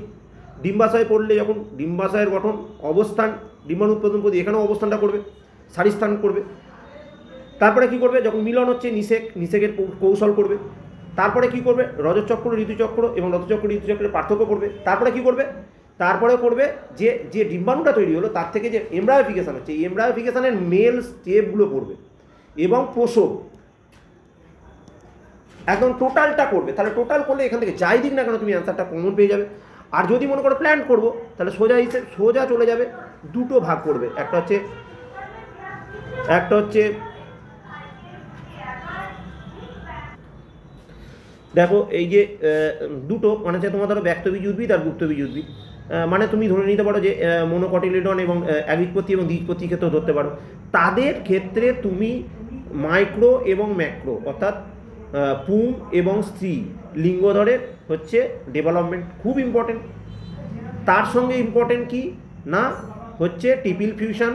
B: ডিম্বাশয় পড়লে যখন ডিম্বাশয়ের গঠন, অবস্থান, ডিম্বাণু উৎপাদন পদ্ধতি, এখানেও অবস্থানটা করবে, সারিস্থান করবে। তারপরে কি করবে, যখন মিলন হচ্ছে নিষেকের কৌশল করবে। তারপরে কি করবে, রজতচক্র ঋতুচক্র এবং রজতচক্র ঋতুচক্রের পার্থক্য করবে। তারপরে কি করবে, তারপরে করবে যে যে ডিম্বাণুটা তৈরি হলো তার থেকে যে এমব্রায়োফিকেশন হচ্ছে, এই এমব্রায়োফিকেশনের মেল স্টেপগুলো করবে এবং প্রসব একদম টোটালটা করবে। তাহলে টোটাল করলে এখান থেকে যাই দিক না কেন তুমি অ্যান্সারটা কমন পেয়ে যাবে। আর যদি মনে করো প্ল্যান করবো, তাহলে সোজা চলে যাবে, দুটো ভাগ করবে। একটা হচ্ছে দেখো এই যে দুটো মানে হচ্ছে তোমার ধরো ব্যক্তবীজ উদ্ভিদ আর গুপ্তবীজ উদ্ভিদ, মানে তুমি ধরে নিতে পারো যে মনোকটিলিডন এবং একবীজপত্রী এবং দ্বিবীজপত্রী ক্ষেত্রেও ধরতে পারো। তাদের ক্ষেত্রে তুমি মাইক্রো এবং ম্যাক্রো অর্থাৎ পুং এবং স্ত্রী লিঙ্গধরের হচ্ছে ডেভেলপমেন্ট খুব ইম্পর্টেন্ট। তার সঙ্গে ইম্পর্টেন্ট কি না হচ্ছে টিপিল ফিউশন,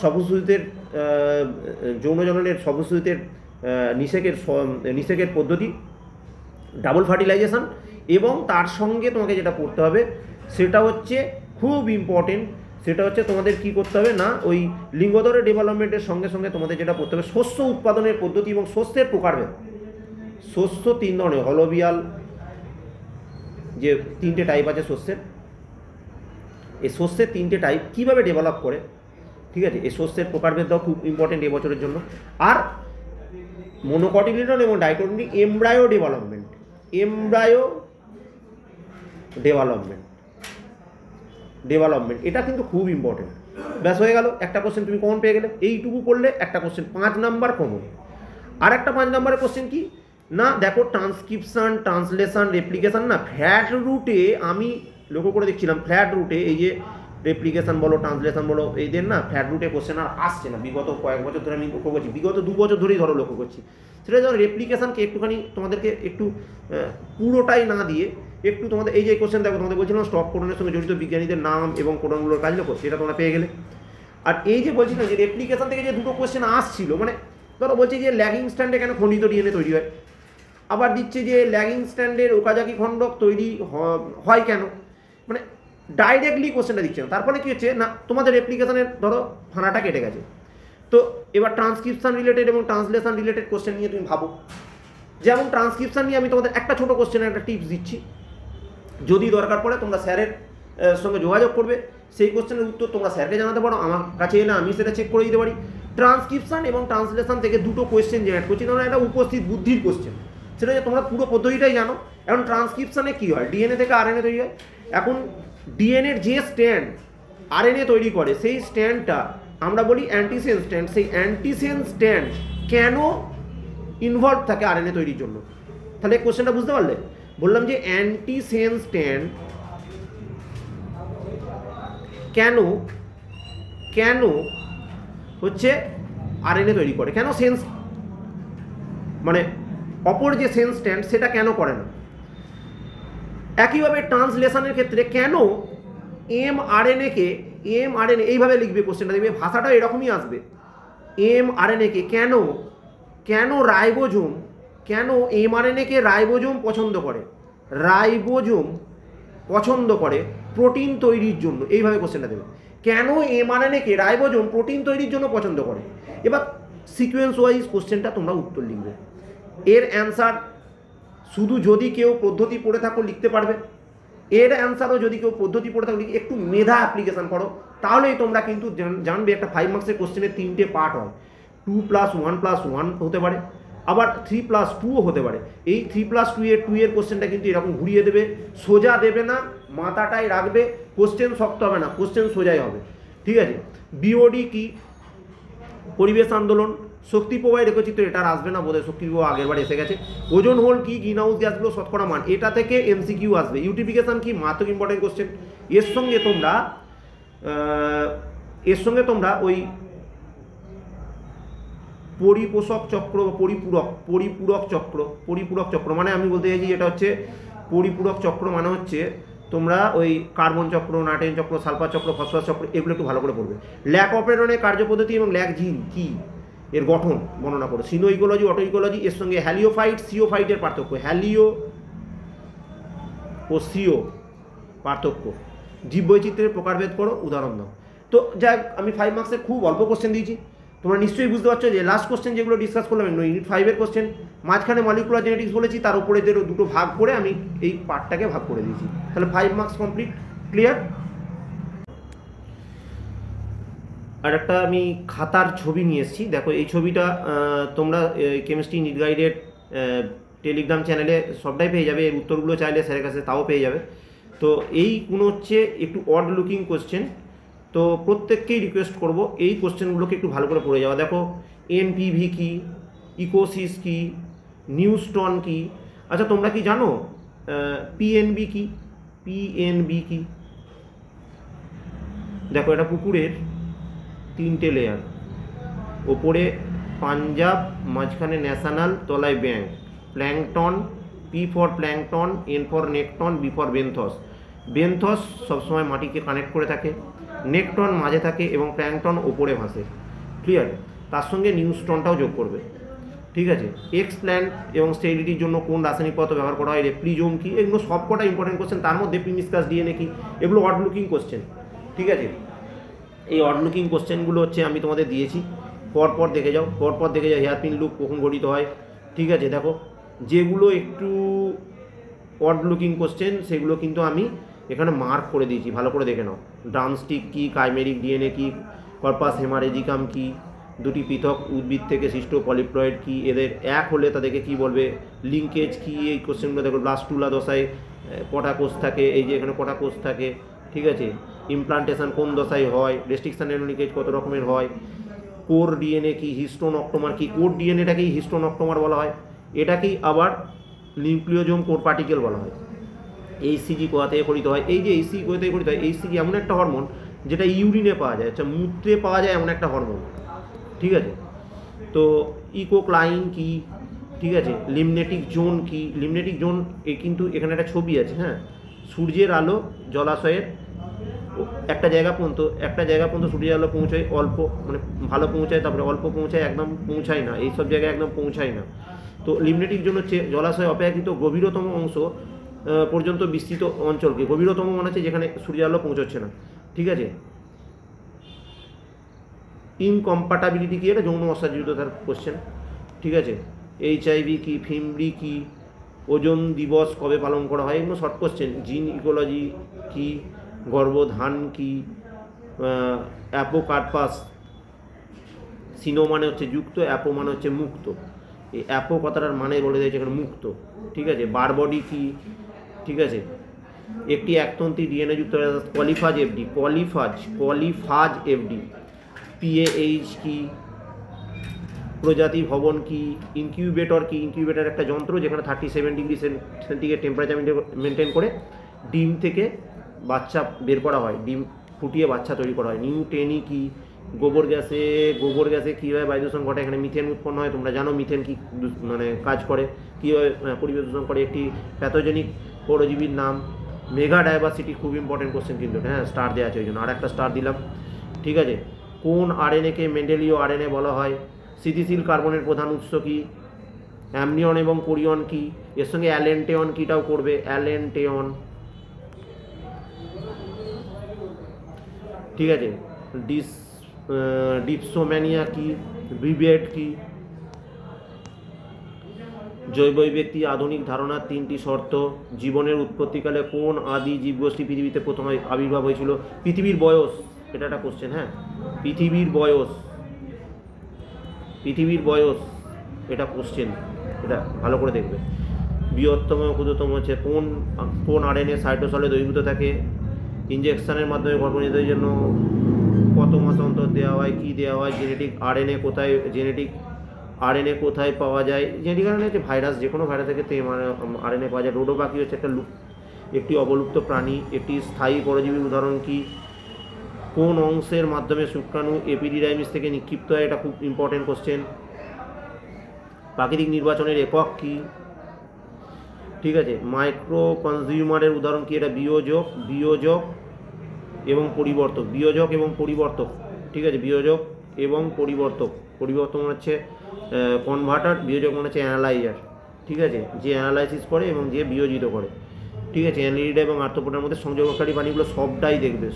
B: সবুজুতের যৌনজননের সবুজুতের নিষেকের পদ্ধতি, ডাবল ফার্টিলাইজেশন, এবং তার সঙ্গে তোমাকে যেটা পড়তে হবে সেটা হচ্ছে খুব ইম্পর্টেন্ট, সেটা হচ্ছে তোমাদের কি করতে হবে না ওই লিঙ্গধরের ডেভেলপমেন্টের সঙ্গে সঙ্গে তোমাদের যেটা পড়তে হবে শস্য উৎপাদনের পদ্ধতি এবং শস্যের প্রকারভেদ। শস্য 3 ধরনের, হলোবিয়াল যে 3টে টাইপ আছে শস্যের, এই শস্যের 3টে টাইপ কীভাবে ডেভেলপ করে, ঠিক আছে, এই শস্যের প্রকারভেদটাও খুব ইম্পর্টেন্ট এবছরের জন্য। আর মনোকটিলিডন এবং ডাইকটিলিডন এমব্রায়ো ডেভেলপমেন্ট এটা কিন্তু খুব ইম্পর্টেন্ট। ব্যাস হয়ে গেল, একটা কোশ্চেন তুমি কমন পেয়ে গেলে। এইটুকু করলে একটা কোশ্চেন 5 নাম্বার কমন। আর একটা 5 নাম্বারের কোশ্চেন কি না দেখো ট্রান্সক্রিপশন, ট্রান্সলেশন, রেপ্লিকেশন না ফ্ল্যাট রুটে আমি লক্ষ্য করে দেখছিলাম, ফ্ল্যাট রুটে এই যে রেপ্লিকেশন বলো ট্রান্সলেশন বলো এদের না ফ্ল্যাট রুটে কোশ্চেন আর আসছে না। বিগত কয়েক বছর ধরে আমি লক্ষ্য করছি, বিগত 2 বছর ধরেই ধরো লক্ষ্য করছি। সেটা যেমন রেপ্লিকেশনকে একটুখানি তোমাদেরকে একটু পুরোটাই না দিয়ে একটু তোমাদের এই যে কোশ্চেন দেখো, তোমাদের বলছিলাম স্টপ কোডনের সঙ্গে জড়িত বিজ্ঞানীদের নাম এবং কোডনগুলোর কাজ লক্ষ্য, সেটা তোমরা পেয়ে গেলে। আর এই যে বলছিলাম যে রেপ্লিকেশন থেকে যে দুটো কোশ্চেন আসছিল, মানে ধরো বলছে যে ল্যাগিং স্ট্যান্ডে কেন খণ্ডিত ডিএনএ তৈরি হয়, আবার দিচ্ছে যে ল্যাগিং স্ট্যান্ডের ওকাজাকি খণ্ডক তৈরি হয় কেন, মানে ডাইরেক্টলি কোশ্চেনটা দিচ্ছে না। তারপরে কী হচ্ছে না তোমাদের রেপ্লিকেশনের ধরো ফানাটা কেটে গেছে, তো এবার ট্রান্সক্রিপশন রিলেটেড এবং ট্রান্সলেশন রিলেটেড কোশ্চেন নিয়ে তুমি ভাবো। যেমন ট্রান্সক্রিপশন নিয়ে আমি তোমাদের একটা ছোটো কোশ্চেনের একটা টিপস দিচ্ছি, যদি দরকার পড়ে তোমরা স্যারের সঙ্গে যোগাযোগ করবে, সেই কোশ্চেনের উত্তর তোমরা স্যারকে জানাতে পারো, আমার কাছে এলে আমি সেটা চেক করে দিতে পারি। ট্রান্সক্রিপশন এবং ট্রান্সলেশন থেকে দুটো কোশ্চেন জেনারেট করছি, তোমরা একটা উপস্থিত বুদ্ধির কোশ্চেন, সেটা যে তোমরা পুরো পদ্ধতিটাই জানো। এখন ট্রান্সক্রিপশনে কী হয়, ডিএনএ থেকে আরএনএ তৈরি হয়। এখন ডিএনএর যে স্ট্যান্ড আরএনএ তৈরি করে সেই স্ট্যান্ডটা আমরা বলি অ্যান্টিসেন্স স্ট্যান্ড। সেই অ্যান্টিসেন্স স্ট্যান্ড কেন ইনভলভ থাকে আরএনএ তৈরির জন্য, তাহলে কোশ্চেনটা বুঝতে পারলে? বললাম যে অ্যান্টিসেন্স স্ট্যান্ড কেন হচ্ছে আরএনএ তৈরি করে, কেন সেন্স মানে অপর যে সেন্স স্ট্যান্ড সেটা কেন করে না। একইভাবে ট্রান্সলেশনের ক্ষেত্রে কেন এমআরএনএ এইভাবে লিখবে কোশ্চেনটা, দেখবে ভাষাটা এরকমই আসবে। এমআরএনএকে কেন রাইবোজোম, কেন এমআরএনএকে রাইবোজোম পছন্দ করে প্রোটিন তৈরির জন্য, এইভাবে কোশ্চেনটা দেবে। কেন এমআরএনএকে রাইবোজোম প্রোটিন তৈরির জন্য পছন্দ করে। এবার সিকোয়েন্স ওয়াইজ কোশ্চেনটা তোমরা উত্তর লিখবে। এর অ্যান্সার শুধু যদি কেউ পদ্ধতি পড়ে থাকো লিখতে পারবে, এর অ্যান্সারও যদি কেউ পদ্ধতি পড়ে থাকো একটু মেধা অ্যাপ্লিকেশন করো, তাহলেই তোমরা কিন্তু জানবে একটা 5 মার্কসের কোশ্চেনের 3টে পার্ট হয়। 2+1+1 হতে পারে, আবার 3+2ও হতে পারে। এই 3+2 এর কোশ্চেনটা কিন্তু এরকম ঘুরিয়ে দেবে, সোজা দেবে না, মাথাটাই রাখবে, কোশ্চেন শক্ত হবে না, কোশ্চেন সোজাই হবে, ঠিক আছে। বিওডি কি, পরিবেশ আন্দোলন, শক্তি প্রবাহের রেখচিত্র, এটা আর আসবে না বোধহয়, শক্তি প্রবাহ আগেরবার এসে গেছে। ওজন হোল কি, গ্রিন হাউস গ্যাসগুলো শতকরা মান, এটা থেকে এমসিকিউ আসবে। ইউটিফিকেশন কি, মারাত্মক ইম্পর্টেন্ট কোশ্চেন। এর সঙ্গে তোমরা ওই পরিপোষক চক্র বা পরিপূরক চক্র মানে আমি বলতে চাইছি এটা হচ্ছে পরিপূরক চক্র মানে হচ্ছে তোমরা ওই কার্বন চক্র, নাইট্রোজেন চক্র, সালফার চক্র, ফসফরাস চক্র, এগুলো একটু ভালো করে পড়বে। ল্যাক অপারেটনের কার্যপদ্ধতি এবং ল্যাক জিন কি এর গঠন বর্ণনা করো। সিনো ইকোলজি, অটো ইকোলজি, এর সঙ্গে হ্যালিওফাইট সিওফাইটের পার্থক্য, হ্যালিও ও সিও পার্থক্য, জীববৈচিত্র্যের প্রকারভেদ করো, উদাহরণ দাও। তো যাক আমি 5 মার্কসের খুব অল্প কোশ্চেন দিয়েছি, তোমরা নিশ্চয়ই বুঝতে পারছো যে লাস্ট কোশ্চেন যেগুলো ডিসকাস করলাম ইউনিট 5-এর কোশ্চেন, মাঝখানে মলিকুলার জেনেটিক্স বলেছি, তার উপরে দুটো ভাগ করে আমি এই পার্টটাকে ভাগ করে দিয়েছি। তাহলে 5 মার্কস কমপ্লিট, ক্লিয়ার। আর একটা আমি খাতার ছবি নিয়ে এসেছি, দেখো এই ছবিটা তোমরা কেমিস্ট্রি নিট গাইডের টেলিগ্রাম চ্যানেলে সবটাই পেয়ে যাবে, এর উত্তরগুলো চাইলে স্যারের কাছে তাও পেয়ে যাবে। তো এইগুলো হচ্ছে একটু অড লুকিং কোশ্চেন, তো প্রত্যেককেই রিকোয়েস্ট করব এই কোশ্চেনগুলোকে একটু ভালো করে পড়ে যাওয়া। দেখো এনপিভি কি, ইকোসিস কি, নিউস্টন কি, আচ্ছা তোমরা কি জানো পিএনবি কি? পিএনবি কি? দেখো এটা পুকুরের 3টে লেয়ার, ওপরে পাঞ্জাব, মাঝখানে ন্যাশনাল, তলায় bank, plankton, P for plankton, N for nekton, B for benthos. Benthos সবসময় মাটিকে কানেক্ট করে থাকে, নেকটন মাঝে থাকে এবং প্ল্যাংটন ওপরে ভাসে, ক্লিয়ার। তার সঙ্গে নিউস্টনটাও যোগ করবে, ঠিক আছে। এক্স প্ল্যান্ট এবং স্টেরিলিটির জন্য কোন রাসায়নিক পদার্থ ব্যবহার করা হয়, রেপ্লিজোম কি, এগুলো সবকটা ইম্পর্টেন্ট কোশ্চেন। তার মধ্যে প্রিমিসকাস ডিএনএ কি, এগুলো অড লুকিং কোশ্চেন, ঠিক আছে। এই অড লুকিং কোশ্চেনগুলো হচ্ছে আমি তোমাদের দিয়েছি, পরপর দেখে যাও, পরপর দেখে যাও হেয়ারপিন লুপ কখন গঠিত হয়, ঠিক আছে। দেখো যেগুলো একটু অড লুকিং কোশ্চেন সেগুলো কিন্তু আমি এখানে মার্ক করে দিয়েছি, ভালো করে দেখে নাও। ড্রামস্টিক কি, কাইমেরিক ডিএনএ কি, কর্পাস হেমারেজিকাম কি, দুটি পৃথক উদ্ভিদ থেকে সৃষ্ট পলিপ্লয়েড কি, এদের এক হলে তাদেরকে কি বলবে, লিঙ্কেজ কি, এই কোশ্চেনগুলো দেখো। ব্লাস্টুলা দশায় কটা কোষ থাকে, এই যে এখানে কটা কোষ থাকে, ঠিক আছে। ইমপ্লান্টেশন কোন দশায় হয়, রেস্ট্রিকশন লিঙ্কেজ কত রকমের হয়, কোর ডিএনএ কি, হিস্টোন অক্টোমার কি, কোর ডিএনএটাকেই হিস্টোন অক্টোমার বলা হয়, এটাকেই আবার নিউক্লিওজোম কোর পার্টিকেল বলা হয়। এইসিজি কোথা থেকে গঠিত হয়, এই যে এইসি কোথা থেকে গঠিত হয়, এইসিজি এমন একটা হরমোন যেটা ইউরিনে পাওয়া যায়, আচ্ছা মূত্রে পাওয়া যায় এমন একটা হরমোন, ঠিক আছে। তো ইকোক্লাইন কি, ঠিক আছে। লিমনেটিক জোন কি, লিমনেটিক জোন কিন্তু এখানে একটা ছবি আছে, হ্যাঁ। সূর্যের আলো জলাশয়ের একটা জায়গা পর্যন্ত সূর্যের আলো পৌঁছায় অল্প, মানে ভালো পৌঁছায়, তারপরে অল্প পৌঁছায়, একদম পৌঁছায় না, এইসব জায়গায় একদম পৌঁছায় না। তো লিমনেটিক জোন হচ্ছে জলাশয় অপেক্ষাকৃত গভীরতম অংশ পর্যন্ত বিস্তৃত অঞ্চলকে, গভীরতম মনে হচ্ছে যেখানে সূর্যের আলো পৌঁছচ্ছে না, ঠিক আছে। ইনকম্প্যাটাবিলিটি কি, এটা যৌন অসাহযোগিতার কোশ্চেন, ঠিক আছে। এইচআইভি কি, ফিমরি কি, ওজন দিবস কবে পালন করা হয়, এগুলো শর্ট কোশ্চেন। জিন ইকোলজি কি, গর্ভধান কি, অ্যাপোকার্পাস, সিনো মানে হচ্ছে যুক্ত, অ্যাপো মানে হচ্ছে মুক্ত, এই অ্যাপো কথাটার মানে বলে দিয়েছে এখানে মুক্ত, ঠিক আছে। বারবডি কি, ঠিক আছে। একটি একতন্ত্রী ডিএনএ যুক্ত পলিফাজ এফডি, পলিফাজ এফডি। পিএইচ কি, প্রজাতি ভবন কি, ইনকিউবেটর কি, ইনকিউবেটর একটা যন্ত্র যেখানে 37 ডিগ্রি সেন্টিগ্রেড টেম্পারেচার মেনটেন করে ডিম থেকে বাচ্চা বের করা হয়, ডিম ফুটিয়ে বাচ্চা তৈরি করা হয়। নিউটেনি কি, গোবর গ্যাসে কীভাবে বায়ু দূষণ ঘটে, এখানে মিথেন উৎপন্ন হয়, তোমরা জানো মিথেন কি মানে কাজ করে, কীভাবে পরিবেশ দূষণ করে। একটি প্যাথোজেনিক পরজীবীর নাম। মেগা ডাইভার্সিটি খুব ইম্পর্টেন্ট কোশ্চেন কিন্তু, হ্যাঁ স্টার দেওয়া আছে ওই জন্য আর একটা স্টার দিলাম, ঠিক আছে। কোন আরএনএকে মেন্ডেলীয় আরএনএ বলা হয়, স্থিতিশীল কার্বনের প্রধান উৎস কি, অ্যামনিয়ন এবং কোরিয়ন কি, এর সঙ্গে অ্যালেন্টেয়ন কিটাও করবে, অ্যালেন্টেয়ন, ঠিক আছে। ডিপসোম্যানিয়া কি, ভিভেট কি। জৈব ব্যক্তি আধুনিক ধারণার 3টি শর্ত। জীবনের উৎপত্তিকালে কোন আদি জীবগোষ্ঠী পৃথিবীতে প্রথম আবির্ভাব হয়েছিল। পৃথিবীর বয়স, এটা একটা কোশ্চেন, হ্যাঁ। পৃথিবীর বয়স এটা কোশ্চেন, এটা ভালো করে দেখবে। বৃহত্তম ক্ষুদ্রতম হচ্ছে কোন আরএনএ সাইটোসলে দ্রবীভূত থাকে। ইনজেকশনের মাধ্যমে গর্ভনিরোধের জন্য কত মাস অন্তর দেওয়া হয়, কী দেওয়া হয়। জেনেটিক আরএনএ কোথায় পাওয়া যায়। জেনেটিক আরএনএ হচ্ছে ভাইরাস, যে কোনো ভাইরাস থেকে আরএনএ পাওয়া যায়। রোডোবাকি হচ্ছে একটি অবলুপ্ত প্রাণী। একটি স্থায়ী পরজীবীর উদাহরণ কি। কোন অংশের মাধ্যমে শুক্রাণু এপিডিডাইমিস থেকে নিক্ষিপ্ত হয়, এটা খুব ইম্পর্টেন্ট কোশ্চেন। প্রাকৃতিক নির্বাচনের একক কি, ঠিক আছে। মাইক্রো কনজিউমারের উদাহরণ কি, এটা বিয়োজক এবং পরিবর্তক, ঠিক আছে। বিয়োজক এবং পরিবর্তক মানে হচ্ছে কনভার্টার, বিয়োজক মানে হচ্ছে অ্যানালাইজার, ঠিক আছে, যে অ্যানালাইসিস করে এবং যে বিয়োজিত করে, ঠিক ঠিক আছে, অ্যানিলিডা এবং আর্থ্রোপোডার মধ্যে সংযোগকারী প্রাণীগুলো সবটাই দেখবে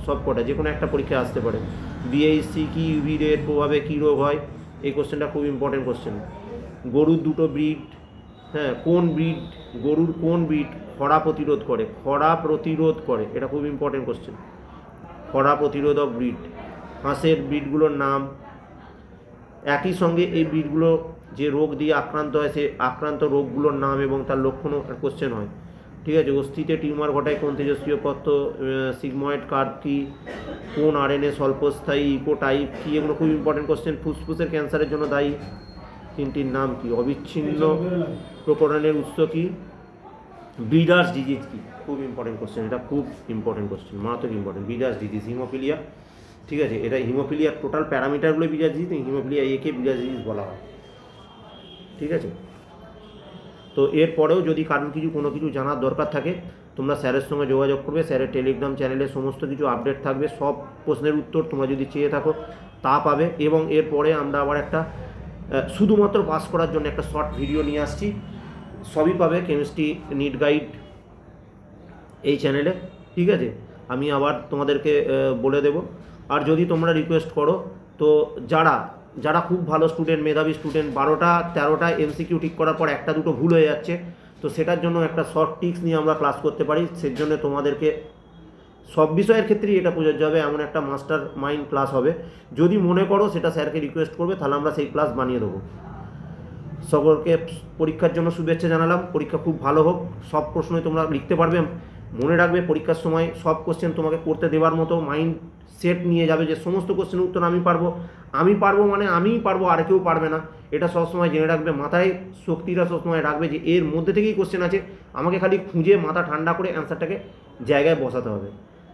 B: সব কটা, যে কোনো একটা পরীক্ষায় আসতে পারে। বিএইচসি কি, ইউভি রের প্রভাবে কী রোগ হয়, এই কোশ্চেনটা খুব ইম্পর্টেন্ট কোশ্চেন। গরুর দুটো ব্রিড, হ্যাঁ কোন ব্রিড, গরুর কোন ব্রিড খরা প্রতিরোধ করে, এটা খুব ইম্পর্টেন্ট কোশ্চেন। খরা প্রতিরোধক ব্রিড। হাঁসের ব্রিডগুলোর নাম, একই সঙ্গে এই ব্রিডগুলো যে রোগ দিয়ে আক্রান্ত হয় সেই আক্রান্ত রোগগুলোর নাম এবং তার লক্ষণও কোশ্চেন হয়। ঠিক আছে, অস্থিতে টিউমার ঘটায় কোন তেজস্ক্রিয় পদার্থ, সিগময়েড কার্ভ কি, কোন আরএনএ স্বল্পস্থায়ী, ইকো টাইপ কি, এগুলো খুব ইম্পর্টেন্ট কোশ্চেন। ফুসফুসের ক্যান্সারের জন্য দায়ী তিনটির নাম কি, অবিচ্ছিন্ন প্রকরণের উৎস কি, ব্রিডার্স ডিজিজ কি, খুব ইম্পর্টেন্ট কোশ্চেন, এটা খুব ইম্পর্টেন্ট কোশ্চেন, মারাত্মক ইম্পর্টেন্ট। ব্রিডার্স ডিজিজ, হিমোফিলিয়া, ঠিক আছে, এটা হিমোফিলিয়ার টোটাল প্যারামিটারগুলো ব্রিডার্স ডিজিজ, হিমোফিলিয়া একে ব্রিডার্স ডিজিজ বলা হয়। ঠিক আছে, তো এরপরেও যদি কারণ কোনো কিছু জানার দরকার থাকে তোমরা স্যারের সঙ্গে যোগাযোগ করবে। স্যারের টেলিগ্রাম চ্যানেলে সমস্ত কিছু আপডেট থাকবে, সব প্রশ্নের উত্তর তোমরা যদি চেয়ে থাকো তা পাবে। এবং এরপরে আমরা আবার একটা শুধুমাত্র পাস করার জন্য একটা শর্ট ভিডিও নিয়ে আসছি, সবই পাবে কেমিস্ট্রি নিট গাইড এই চ্যানেলে। ঠিক আছে, আমি আবার তোমাদেরকে বলে দেব। আর যদি তোমরা রিকোয়েস্ট করো তো যারা খুব ভালো স্টুডেন্ট, মেধাবী স্টুডেন্ট, 12টা-13টা এমসিকিউ ঠিক করার পর একটা দুটো ভুল হয়ে যাচ্ছে, তো সেটার জন্য একটা শর্ট টিক্স নিয়ে আমরা ক্লাস করতে পারি। সেই জন্য তোমাদেরকে সব বিষয়ের ক্ষেত্রেই এটা প্রযোজ্য হবে, এমন একটা মাস্টার মাইন্ড ক্লাস হবে। যদি মনে করো সেটা স্যারকে রিকোয়েস্ট করবে, তাহলে আমরা সেই ক্লাস বানিয়ে দেবো। সকলকে পরীক্ষার জন্য শুভেচ্ছা জানালাম। পরীক্ষা খুব ভালো হোক, সব প্রশ্নই তোমরা লিখতে পারবে। মনে রাখবে পরীক্ষার সময় সব কোশ্চেন তোমাকে করতে দেওয়ার মতো মাইন্ড সেট নিয়ে যাবে যে সমস্ত কোশ্চেনের উত্তর আমি পারবো মানে আমিই পারবো, আর কেউ পারবে না। এটা সবসময় জেনে রাখবে, মাথায় শক্তিটা সবসময় রাখবে যে এর মধ্যে থেকেই কোশ্চেন আছে, আমাকে খালি খুঁজে মাথা ঠান্ডা করে অ্যান্সারটাকে জায়গায় বসাতে হবে।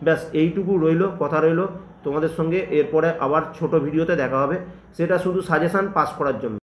B: ব্যাস এইটুকু কথা রইল তোমাদের সঙ্গে। এরপরে আবার ছোট ভিডিওতে দেখা হবে, সেটা শুধু সাজেশান পাস করার জন্য।